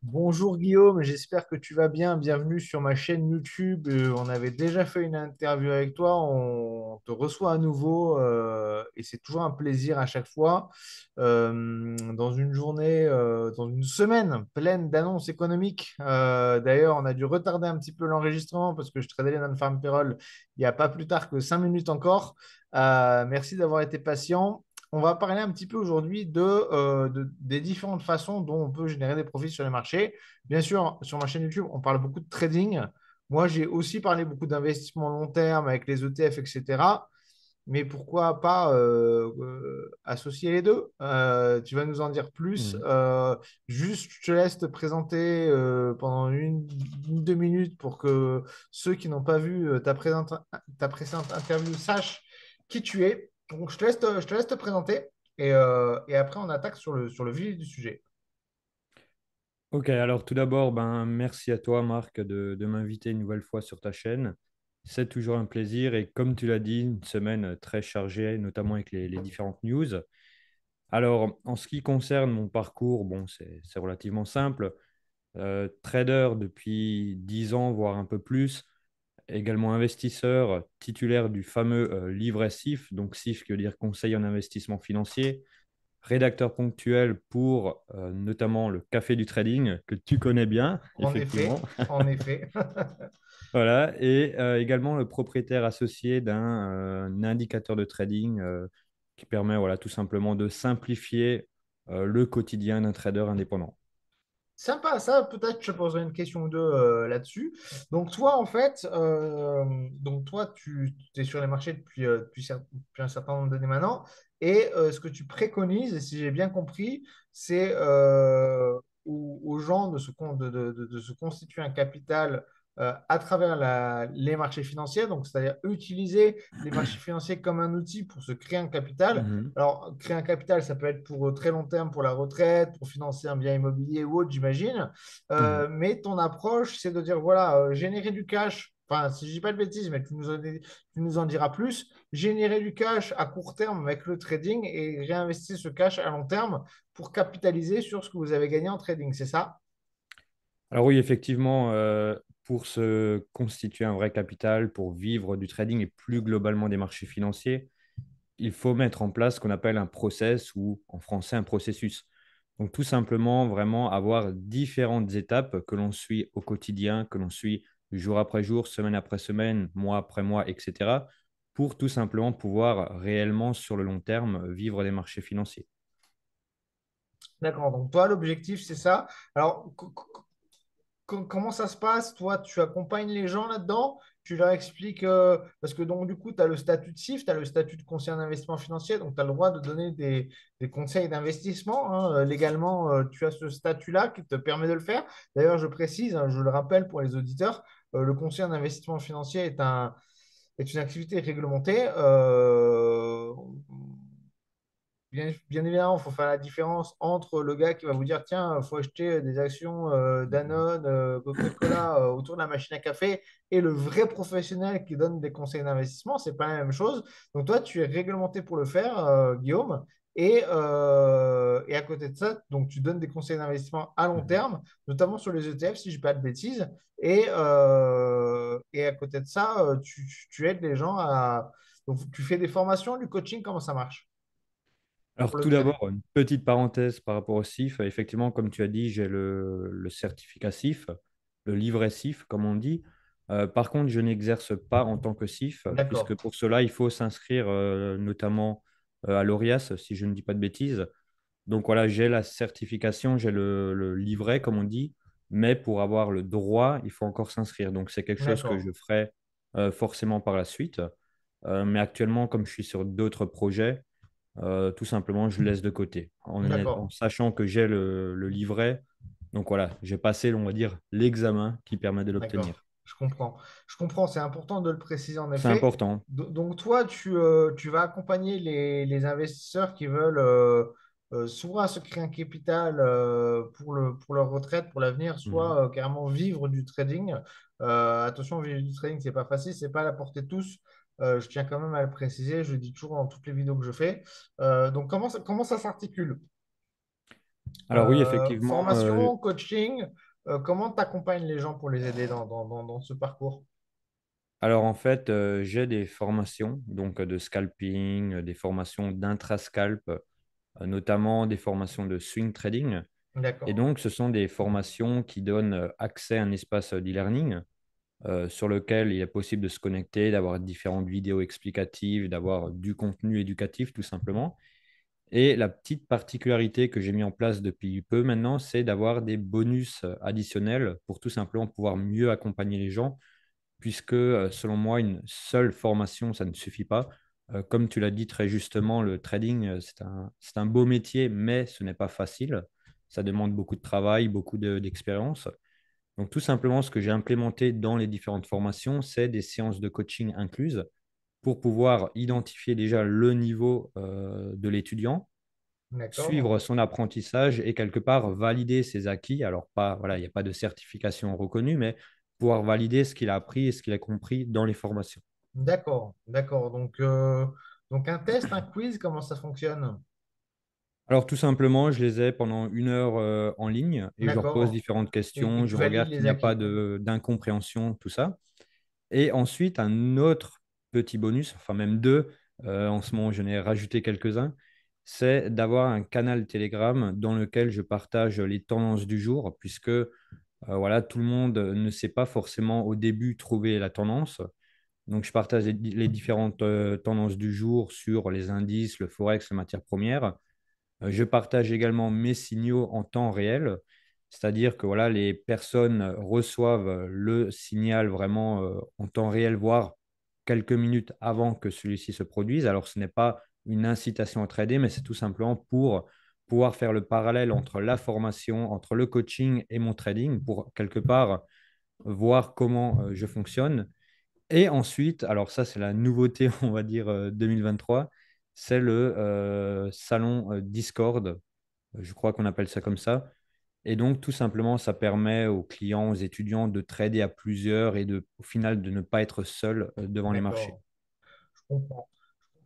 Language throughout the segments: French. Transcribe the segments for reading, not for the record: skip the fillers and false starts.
Bonjour Guillaume, j'espère que tu vas bien. Bienvenue sur ma chaîne YouTube. On avait déjà fait une interview avec toi. On te reçoit à nouveau et c'est toujours un plaisir à chaque fois. Dans une journée, dans une semaine pleine d'annonces économiques. D'ailleurs, on a dû retarder un petit peu l'enregistrement parce que je tradais les non-farm payroll il n'y a pas plus tard que 5 minutes encore. Merci d'avoir été patient. On va parler un petit peu aujourd'hui des différentes façons dont on peut générer des profits sur les marchés. Bien sûr, sur ma chaîne YouTube, on parle beaucoup de trading. Moi, j'ai aussi parlé beaucoup d'investissement long terme avec les ETF, etc. Mais pourquoi pas associer les deux? Tu vas nous en dire plus. Mhm. Juste, je te laisse te présenter pendant une, 2 minutes pour que ceux qui n'ont pas vu ta précédente interview sachent qui tu es. Donc, je te laisse te présenter et après, on attaque sur le vif du sujet. Ok, alors tout d'abord, merci à toi, Marc, de m'inviter une nouvelle fois sur ta chaîne. C'est toujours un plaisir et comme tu l'as dit, une semaine très chargée, notamment avec les différentes news. Alors, en ce qui concerne mon parcours, bon, c'est relativement simple. Trader depuis 10 ans, voire un peu plus. Également investisseur titulaire du fameux livret SIF, donc SIF qui veut dire Conseil en investissement financier. Rédacteur ponctuel pour notamment le Café du Trading, que tu connais bien, En effectivement. effet, en effet. Voilà, et également le propriétaire associé d'un indicateur de trading qui permet voilà, tout simplement de simplifier le quotidien d'un trader indépendant. Sympa, ça, peut-être je te poserai une question ou deux là-dessus. Donc, toi, en fait, tu es sur les marchés depuis un certain nombre d'années maintenant. Et ce que tu préconises, et si j'ai bien compris, c'est aux gens de se constituer un capital à travers les marchés financiers. Donc, c'est-à-dire utiliser les marchés financiers comme un outil pour se créer un capital. Mhm. Alors, créer un capital, ça peut être pour très long terme, pour la retraite, pour financer un bien immobilier ou autre, j'imagine. Mhm. Mais ton approche, c'est de dire, voilà, générer du cash. Enfin, si je dis pas de bêtises, mais tu nous en diras plus. Générer du cash à court terme avec le trading et réinvestir ce cash à long terme pour capitaliser sur ce que vous avez gagné en trading, c'est ça? Alors oui, effectivement, pour se constituer un vrai capital, pour vivre du trading et plus globalement des marchés financiers, il faut mettre en place ce qu'on appelle un process ou en français un processus. Donc tout simplement vraiment avoir différentes étapes que l'on suit au quotidien, que l'on suit jour après jour, semaine après semaine, mois après mois, etc. pour tout simplement pouvoir réellement sur le long terme vivre des marchés financiers. D'accord. Donc, toi, l'objectif, c'est ça. Alors, comment ça se passe? Toi, tu accompagnes les gens là-dedans? Tu leur expliques, parce que donc du coup, tu as le statut de CIF, tu as le statut de conseiller en investissement financier, donc tu as le droit de donner des conseils d'investissement, hein. Légalement, tu as ce statut-là qui te permet de le faire. D'ailleurs, je précise, hein, je le rappelle pour les auditeurs, le conseiller en investissement financier est une activité réglementée. Bien évidemment, il faut faire la différence entre le gars qui va vous dire, tiens, il faut acheter des actions Danone, Coca-Cola autour de la machine à café, et le vrai professionnel qui donne des conseils d'investissement, c'est pas la même chose. Donc toi, tu es réglementé pour le faire, Guillaume. Et à côté de ça, donc tu donnes des conseils d'investissement à long Mhm. terme, notamment sur les ETF, si je ne dis pas de bêtises. Et à côté de ça, tu aides les gens à... Donc, tu fais des formations, du coaching, comment ça marche Alors pour le tout trading? d'abord, une petite parenthèse par rapport au CIF. Effectivement, comme tu as dit, j'ai le certificat CIF, le livret CIF, comme on dit. Par contre, je n'exerce pas en tant que CIF, puisque D'accord, pour cela, il faut s'inscrire notamment à l'ORIAS, si je ne dis pas de bêtises. Donc voilà, j'ai la certification, j'ai le livret, comme on dit, mais pour avoir le droit, il faut encore s'inscrire. Donc c'est quelque chose que d'accord. je ferai forcément par la suite. Mais actuellement, comme je suis sur d'autres projets, tout simplement, je le laisse de côté, en D'accord, sachant que j'ai le livret. Donc voilà, j'ai passé, on va dire, l'examen qui permet de d'accord. l'obtenir. Je comprends. Je comprends, c'est important de le préciser en C'est effet. important. Donc toi, tu vas accompagner les investisseurs qui veulent soit se créer un capital pour leur retraite, pour l'avenir, Mhm. soit carrément vivre du trading. Attention, vivre du trading, c'est pas facile, c'est pas à la portée de tous. Je tiens quand même à le préciser, je le dis toujours dans toutes les vidéos que je fais. Donc comment ça s'articule? Alors oui, effectivement. Formation, coaching, comment tu accompagnes les gens pour les aider dans ce parcours? Alors en fait, j'ai des formations donc de scalping, des formations d'intrascalp, notamment des formations de swing trading. Et D'accord, donc, ce sont des formations qui donnent accès à un espace d'e-learning sur lequel il est possible de se connecter, d'avoir différentes vidéos explicatives, d'avoir du contenu éducatif tout simplement. Et la petite particularité que j'ai mis en place depuis peu maintenant, c'est d'avoir des bonus additionnels pour tout simplement pouvoir mieux accompagner les gens, puisque selon moi, une seule formation, ça ne suffit pas. Comme tu l'as dit très justement, le trading, c'est un beau métier, mais ce n'est pas facile. Ça demande beaucoup de travail, beaucoup d'expérience. Donc tout simplement, ce que j'ai implémenté dans les différentes formations, c'est des séances de coaching incluses pour pouvoir identifier déjà le niveau de l'étudiant, d'accord. suivre son apprentissage et quelque part valider ses acquis. Alors, pas, voilà, il n'y a pas de certification reconnue, mais pouvoir valider ce qu'il a appris et ce qu'il a compris dans les formations. D'accord, d'accord. Donc un test, un quiz, comment ça fonctionne? Alors, tout simplement, je les ai pendant 1 heure en ligne et je leur pose D'accord. différentes Et questions. tu Je valides regarde qu'il les n'y a pas acquis. d'incompréhension, tout ça. Et ensuite, un autre petit bonus, enfin même deux, en ce moment, je n'ai rajouté quelques-uns, c'est d'avoir un canal Telegram dans lequel je partage les tendances du jour, puisque voilà, tout le monde ne sait pas forcément au début trouver la tendance. Donc, je partage les différentes tendances du jour sur les indices, le forex, les matières premières. Je partage également mes signaux en temps réel, c'est-à-dire que voilà, les personnes reçoivent le signal vraiment en temps réel, voire quelques minutes avant que celui-ci se produise. Alors, ce n'est pas une incitation à trader, mais c'est tout simplement pour pouvoir faire le parallèle entre la formation, entre le coaching et mon trading, pour quelque part voir comment je fonctionne. Et ensuite, alors ça, c'est la nouveauté, on va dire, 2023, c'est le salon Discord, je crois qu'on appelle ça comme ça. Et donc, tout simplement, ça permet aux clients, aux étudiants de trader à plusieurs et au final, de ne pas être seul devant les marchés. D'accord, je comprends.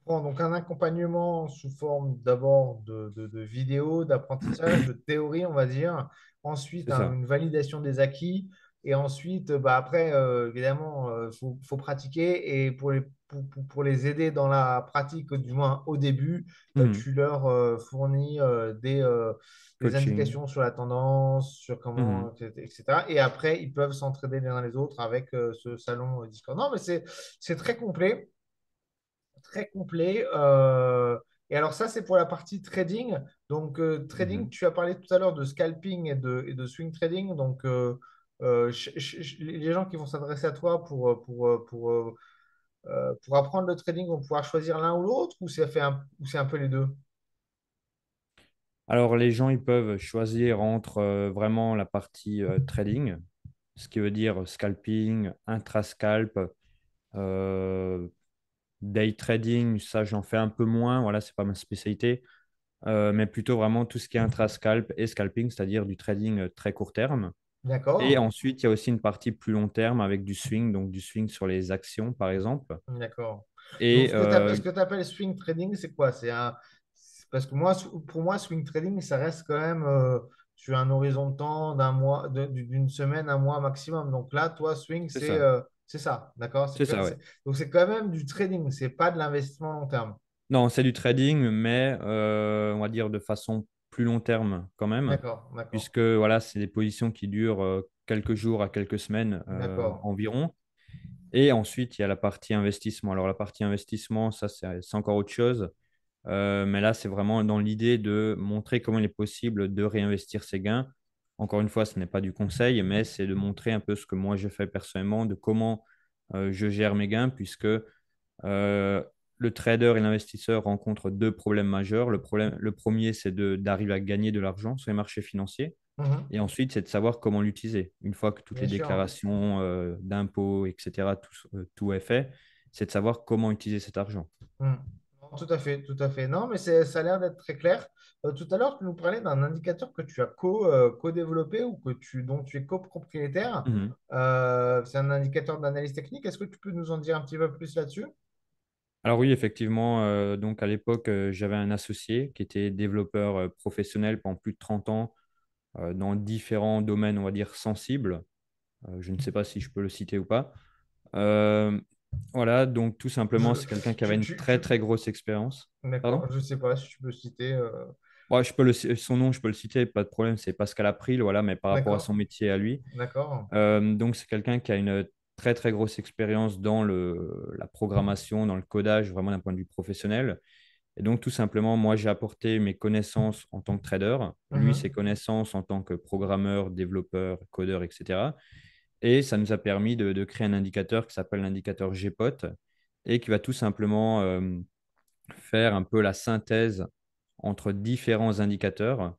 Bon, donc un accompagnement sous forme d'abord de vidéos, d'apprentissage, de théorie, on va dire. Ensuite, C'est ça. une validation des acquis. Et ensuite, bah, après, évidemment, faut pratiquer. Et pour les aider dans la pratique, du moins au début, Mhm. tu leur fournis des Coaching. indications sur la tendance, sur comment, Mhm. etc. Et après, ils peuvent s'entraider les uns les autres avec ce salon Discord. Non, mais c'est très complet. Très complet. Et alors ça, c'est pour la partie trading. Donc, trading, Mhm. tu as parlé tout à l'heure de scalping et de swing trading. Donc, les gens qui vont s'adresser à toi pour apprendre le trading vont pouvoir choisir l'un ou l'autre ou c'est un peu les deux? Alors, les gens, ils peuvent choisir entre vraiment la partie trading, ce qui veut dire scalping, intrascalp, euh, day trading, ça, j'en fais un peu moins. Voilà, c'est pas ma spécialité. Mais plutôt vraiment tout ce qui est intrascalp et scalping, c'est-à-dire du trading très court terme. Et D'accord. ensuite, il y a aussi une partie plus long terme avec du swing, donc du swing sur les actions, par exemple. D'accord. Donc, Et ce que tu appelles swing trading, c'est quoi? Parce que moi, pour moi, swing trading, ça reste quand même sur un horizon de temps d'un mois, d'une semaine, un mois maximum. Donc là, toi, swing, c'est ça, c'est ça. D'accord? c'est ça, ouais. Donc, c'est quand même du trading, c'est pas de l'investissement long terme. Non, c'est du trading, mais on va dire de façon plus long terme quand même, D'accord, d'accord, puisque voilà, c'est des positions qui durent quelques jours à quelques semaines d'accord. environ. Et ensuite, il y a la partie investissement. Alors, la partie investissement, ça, c'est encore autre chose. Mais là, c'est vraiment dans l'idée de montrer comment il est possible de réinvestir ses gains. Encore une fois, ce n'est pas du conseil, mais c'est de montrer un peu ce que moi je fais personnellement, de comment je gère mes gains, puisque euh, le trader et l'investisseur rencontrent deux problèmes majeurs. Le premier, c'est d'arriver à gagner de l'argent sur les marchés financiers. Mhm. Et ensuite, c'est de savoir comment l'utiliser. Une fois que toutes Bien les sûr. déclarations d'impôts, etc., tout est fait, c'est de savoir comment utiliser cet argent. Hmm. Non, tout à fait, tout à fait. Non, mais ça a l'air d'être très clair. Tout à l'heure, tu nous parlais d'un indicateur que tu as co-développé ou dont tu es copropriétaire. Mhm. C'est un indicateur d'analyse technique. Est-ce que tu peux nous en dire un petit peu plus là-dessus? Alors oui, effectivement, donc à l'époque, j'avais un associé qui était développeur professionnel pendant plus de 30 ans dans différents domaines, on va dire, sensibles. Je ne sais pas si je peux le citer ou pas. Euh, voilà, donc tout Je, simplement, c'est quelqu'un qui avait tu, une tu, très tu- très grosse expérience. D'accord, Pardon? je sais pas si tu peux citer. Ouais, son nom, je peux le citer, pas de problème, c'est Pascal April, voilà, mais par rapport à D'accord, son métier à lui. d'accord. Donc, c'est quelqu'un qui a une très très grosse expérience dans la programmation, dans le codage, vraiment d'un point de vue professionnel. Et donc, tout simplement, moi, j'ai apporté mes connaissances en tant que trader, lui, ses Mhm. connaissances en tant que programmeur, développeur, codeur, etc. Et ça nous a permis de créer un indicateur qui s'appelle l'indicateur GPOT et qui va tout simplement faire un peu la synthèse entre différents indicateurs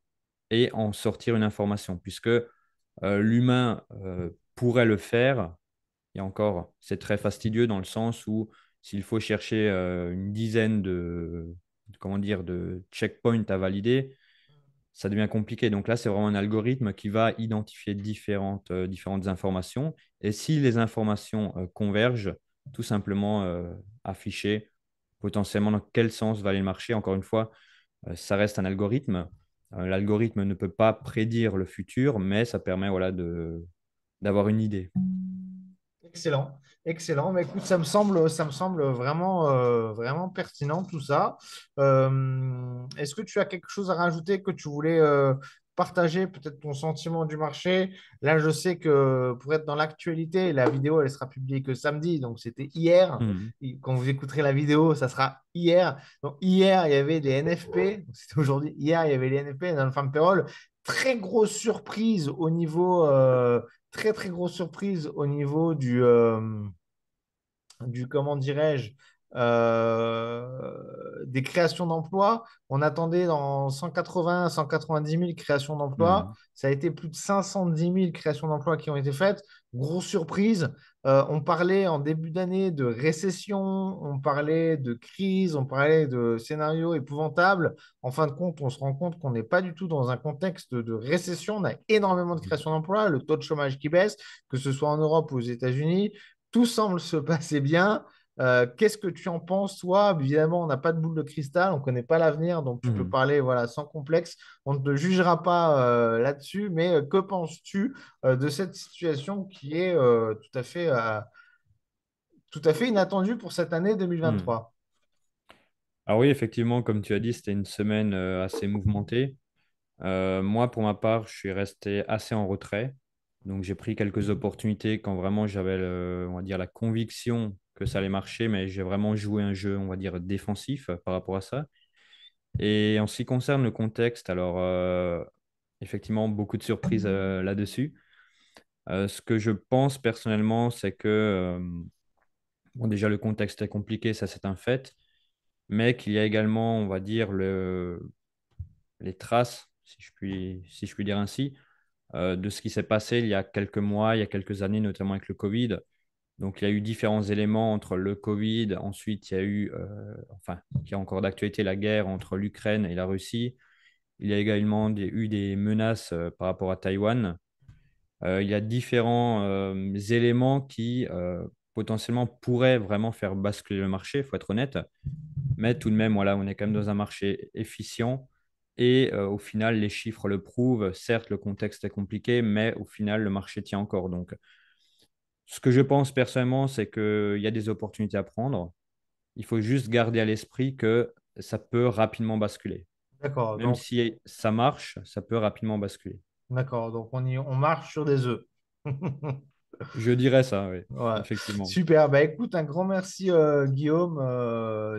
et en sortir une information, puisque l'humain pourrait le faire, et encore, c'est très fastidieux dans le sens où s'il faut chercher une dizaine comment dire, de checkpoints à valider, ça devient compliqué. Donc là, c'est vraiment un algorithme qui va identifier différentes informations. Et si les informations convergent, tout simplement afficher potentiellement dans quel sens va aller le marché. Encore une fois, ça reste un algorithme. L'algorithme ne peut pas prédire le futur, mais ça permet voilà, d'avoir une idée. Excellent, excellent. Mais écoute, ça me semble vraiment, vraiment pertinent tout ça. Est-ce que tu as quelque chose à rajouter que tu voulais partager, peut-être ton sentiment du marché? Là, je sais que pour être dans l'actualité, la vidéo, elle sera publiée que samedi, donc c'était hier. Mhm. Quand vous écouterez la vidéo, ça sera hier. Donc hier, il y avait les NFP. Donc, c'était aujourd'hui. Hier, il y avait les NFP dans le Farm Payroll. Très grosse surprise au niveau très très grosse surprise au niveau du comment dirais-je, des créations d'emplois. On attendait dans 180 à 190 000 créations d'emplois. Mhm. Ça a été plus de 510 000 créations d'emplois qui ont été faites. Grosse surprise. On parlait en début d'année de récession, on parlait de crise, on parlait de scénarios épouvantables. En fin de compte, on se rend compte qu'on n'est pas du tout dans un contexte de récession. On a énormément de créations d'emplois, le taux de chômage qui baisse, que ce soit en Europe ou aux États-Unis. Tout semble se passer bien. Qu'est-ce que tu en penses, toi? Évidemment, on n'a pas de boule de cristal, on ne connaît pas l'avenir, donc tu peux Mhm. parler voilà, sans complexe. On ne te jugera pas là-dessus, mais que penses-tu de cette situation qui est tout à fait inattendue pour cette année Mhm. 2023? Alors oui, effectivement, comme tu as dit, c'était une semaine assez mouvementée. Moi, pour ma part, je suis resté assez en retrait. Donc, j'ai pris quelques opportunités quand vraiment j'avais, on va dire, la conviction que ça allait marcher, mais j'ai vraiment joué un jeu, on va dire, défensif par rapport à ça. Et en ce qui concerne le contexte, alors, effectivement, beaucoup de surprises là-dessus. Ce que je pense personnellement, c'est que, bon, déjà, le contexte est compliqué, ça c'est un fait, mais qu'il y a également, on va dire, les traces, si je puis dire ainsi, de ce qui s'est passé il y a quelques mois, il y a quelques années, notamment avec le Covid. Donc, il y a eu différents éléments entre le Covid, ensuite, il y a eu, enfin, qui est encore d'actualité, la guerre entre l'Ukraine et la Russie. Il y a également eu des menaces par rapport à Taïwan. Il y a différents éléments qui potentiellement pourraient vraiment faire basculer le marché, il faut être honnête. Mais tout de même, voilà, on est quand même dans un marché efficient. Et au final, les chiffres le prouvent. Certes, le contexte est compliqué, mais au final, le marché tient encore. Donc, ce que je pense personnellement, c'est qu'il y a des opportunités à prendre. Il faut juste garder à l'esprit que ça peut rapidement basculer. D'accord, Même donc, si ça marche, ça peut rapidement basculer. d'accord, donc on marche sur des œufs. Je dirais ça, oui, Ouais. effectivement. Super. Bah, écoute, un grand merci, Guillaume.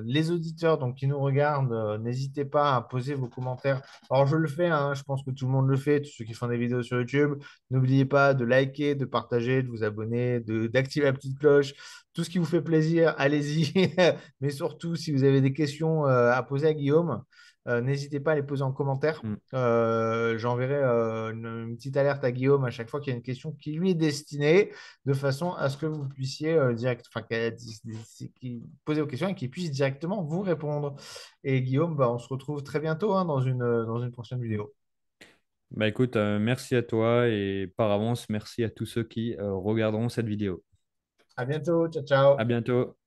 Les auditeurs donc, qui nous regardent, n'hésitez pas à poser vos commentaires. Alors, je le fais, hein, je pense que tout le monde le fait, tous ceux qui font des vidéos sur YouTube. N'oubliez pas de liker, de partager, de vous abonner, d'activer la petite cloche. Tout ce qui vous fait plaisir, allez-y. Mais surtout, si vous avez des questions à poser à Guillaume, n'hésitez pas à les poser en commentaire. Mm. J'enverrai une petite alerte à Guillaume à chaque fois qu'il y a une question qui lui est destinée de façon à ce que vous puissiez poser vos questions et qu'il puisse directement vous répondre. Et Guillaume, bah, on se retrouve très bientôt hein, dans une prochaine Mm. vidéo. Bah écoute, merci à toi et par avance, merci à tous ceux qui regarderont cette vidéo. À bientôt, ciao, À ciao. bientôt.